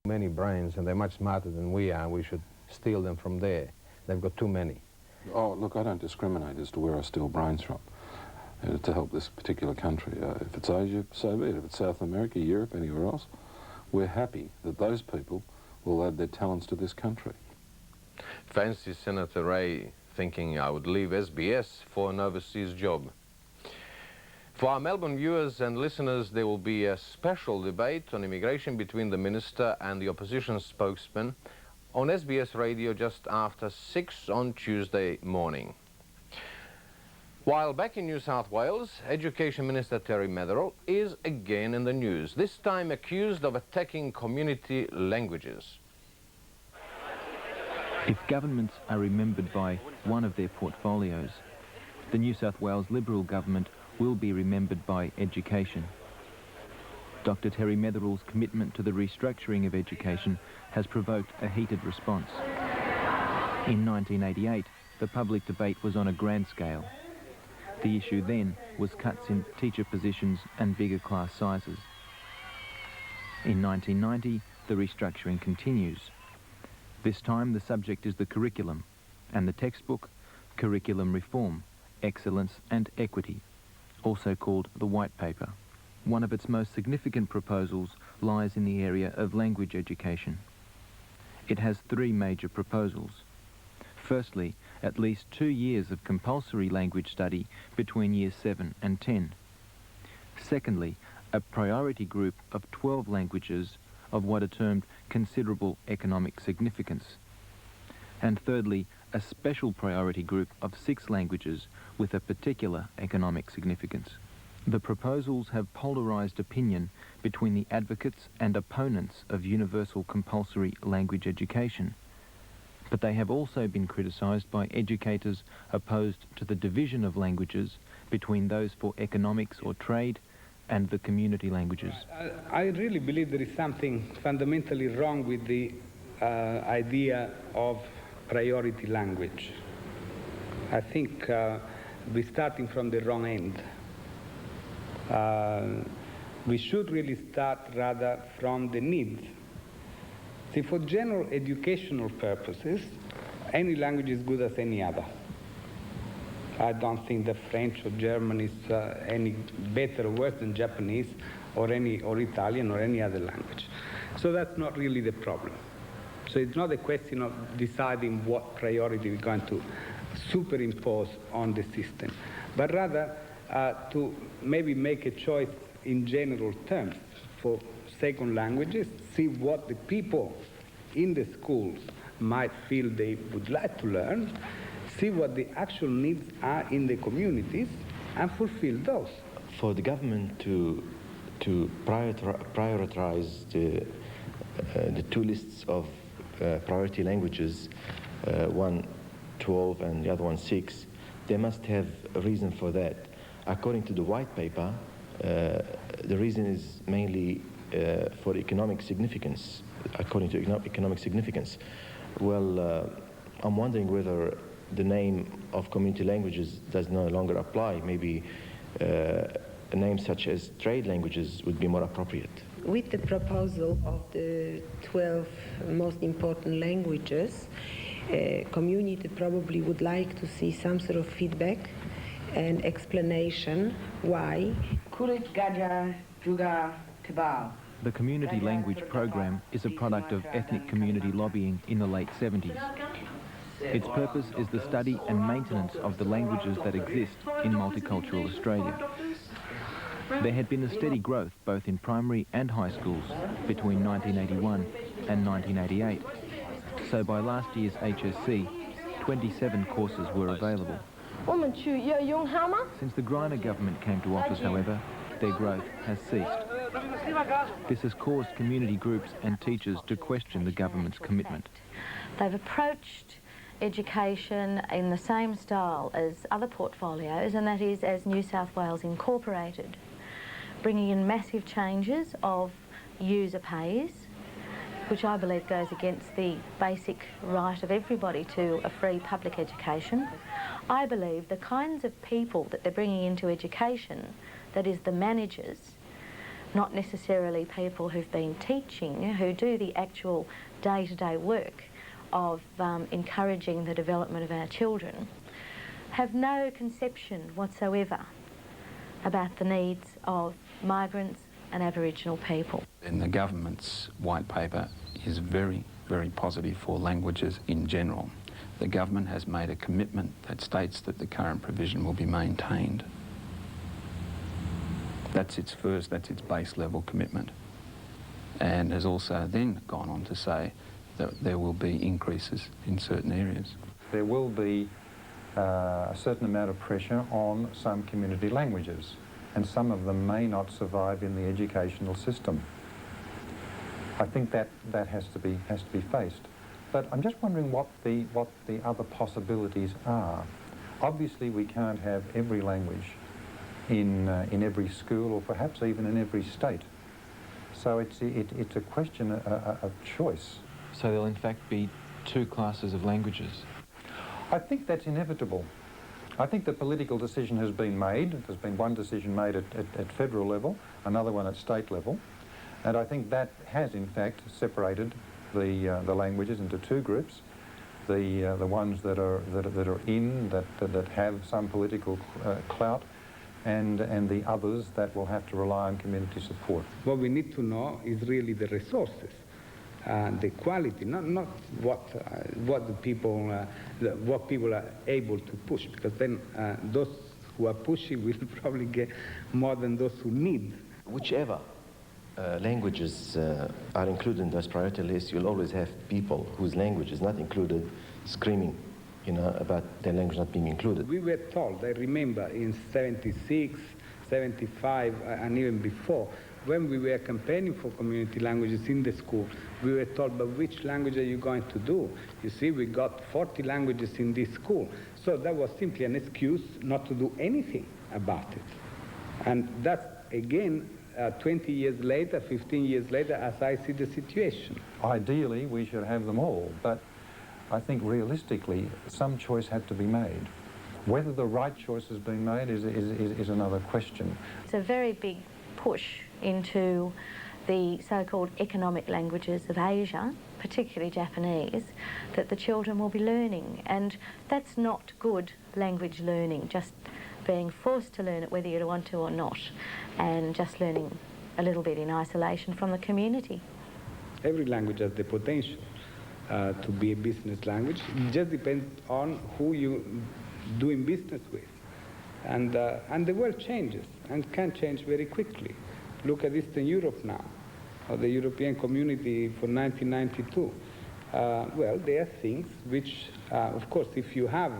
Many brains, and they're much smarter than we are. We should steal them from there. They've got too many. Oh, look, I don't discriminate as to where I steal brains from to help this particular country. If it's Asia, so be it. If it's South America, Europe, anywhere else, we're happy that those people will add their talents to this country. Fancy Senator Ray thinking I would leave SBS for an overseas job. For our Melbourne viewers and listeners, there will be a special debate on immigration between the Minister and the opposition spokesman on SBS Radio just after 6 on Tuesday morning. While back in New South Wales, Education Minister Terry Metherell is again in the news, this time accused of attacking community languages. If governments are remembered by one of their portfolios, the New South Wales Liberal government will be remembered by education. Dr. Terry Metherell's commitment to the restructuring of education has provoked a heated response. In 1988, the public debate was on a grand scale. The issue then was cuts in teacher positions and bigger class sizes. In 1990, the restructuring continues. This time the subject is the curriculum, and the textbook, Curriculum Reform, Excellence and Equity, also called the White Paper. One of its most significant proposals lies in the area of language education. It has 3 major proposals. Firstly, at least 2 years of compulsory language study between years 7 and 10. Secondly, a priority group of 12 languages of what are termed considerable economic significance. And thirdly, a special priority group of 6 languages with a particular economic significance. The proposals have polarised opinion between the advocates and opponents of universal compulsory language education, but they have also been criticised by educators opposed to the division of languages between those for economics or trade and the community languages. I really believe there is something fundamentally wrong with the idea of priority language. I think we're starting from the wrong end. We should really start rather from the needs. See, for general educational purposes, any language is good as any other. I don't think that French or German is any better or worse than Japanese or Italian or any other language. So that's not really the problem. So it's not a question of deciding what priority we're going to superimpose on the system, but rather to maybe make a choice in general terms for second languages, see what the people in the schools might feel they would like to learn, see what the actual needs are in the communities, and fulfill those. For the government to prioritize the 2 lists of priority languages, one 12 and the other one 6, they must have a reason for that. According to the White Paper, the reason is mainly for economic significance, according to economic significance. Well, I'm wondering whether the name of community languages does no longer apply. Maybe a name such as trade languages would be more appropriate. With the proposal of the 12 most important languages, community probably would like to see some sort of feedback and explanation why. The community language program is a product of ethnic community lobbying in the late 70s. Its purpose is the study and maintenance of the languages that exist in multicultural Australia. There had been a steady growth both in primary and high schools between 1981 and 1988. So by last year's HSC, 27 courses were available. Since the Greiner government came to office, however, their growth has ceased. This has caused community groups and teachers to question the government's commitment. They've approached education in the same style as other portfolios, and that is as New South Wales Incorporated, bringing in massive changes of user pays, which I believe goes against the basic right of everybody to a free public education. I believe the kinds of people that they're bringing into education, that is the managers, not necessarily people who've been teaching, who do the actual day-to-day work of encouraging the development of our children, have no conception whatsoever about the needs of migrants and Aboriginal people. And the government's white paper is very, very positive for languages in general. The government has made a commitment that states that the current provision will be maintained. That's its base level commitment. And has also then gone on to say that there will be increases in certain areas. There will be a certain amount of pressure on some community languages, and some of them may not survive in the educational system. I think that has to be faced. But I'm just wondering what the other possibilities are. Obviously, we can't have every language in every school, or perhaps even in every state. So it's a question of choice. So there'll in fact be two classes of languages? I think that's inevitable. I think the political decision has been made. There's been one decision made at federal level, another one at state level, and I think that has in fact separated the languages into two groups: the ones that are in that have some political clout, and the others that will have to rely on community support. What we need to know is really the resources. The quality, not what people are able to push, because then those who are pushing will probably get more than those who need. Whichever languages are included in those priority lists, you'll always have people whose language is not included screaming, about their language not being included. We were told, I remember in 76, 75, and even before, when we were campaigning for community languages in the school, we were told, but which language are you going to do? You see, we got 40 languages in this school. So that was simply an excuse not to do anything about it. And that's, again, 20 years later, 15 years later, as I see the situation. Ideally, we should have them all, but I think realistically, some choice had to be made. Whether the right choice has been made is another question. It's a very big push into the so-called economic languages of Asia, particularly Japanese, that the children will be learning. And that's not good language learning, just being forced to learn it whether you want to or not, and just learning a little bit in isolation from the community. Every language has the potential to be a business language. It just depends on who you're doing business with. And the world changes, and can change very quickly. Look at Eastern Europe now, or the European Community for 1992. Well, there are things which, of course, if you have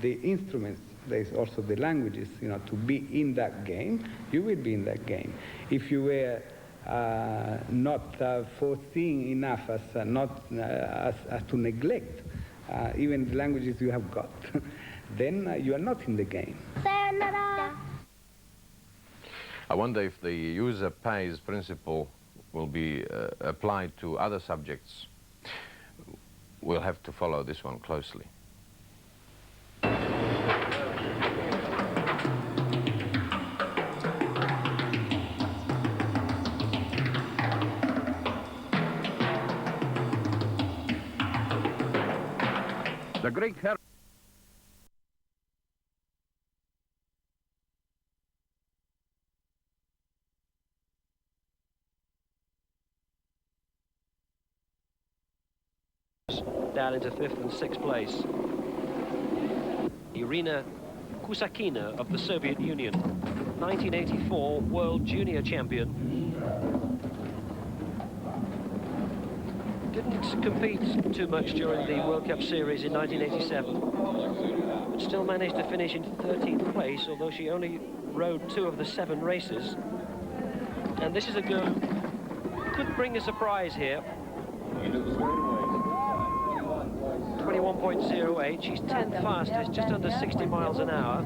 the instruments, there's also the languages, to be in that game, you will be in that game. If you were not foreseeing enough as to neglect even the languages you have got, then you are not in the game. I wonder if the user pays principle will be applied to other subjects. We'll have to follow this one closely. The Greek hero. Down into 5th and 6th place. Irina Kusakina of the Soviet Union, 1984 World Junior Champion. Didn't compete too much during the World Cup Series in 1987, but still managed to finish in 13th place, although she only rode 2 of the 7 races. And this is a girl who could bring a surprise here. 21.08, she's 10th fastest, just under 60 miles an hour.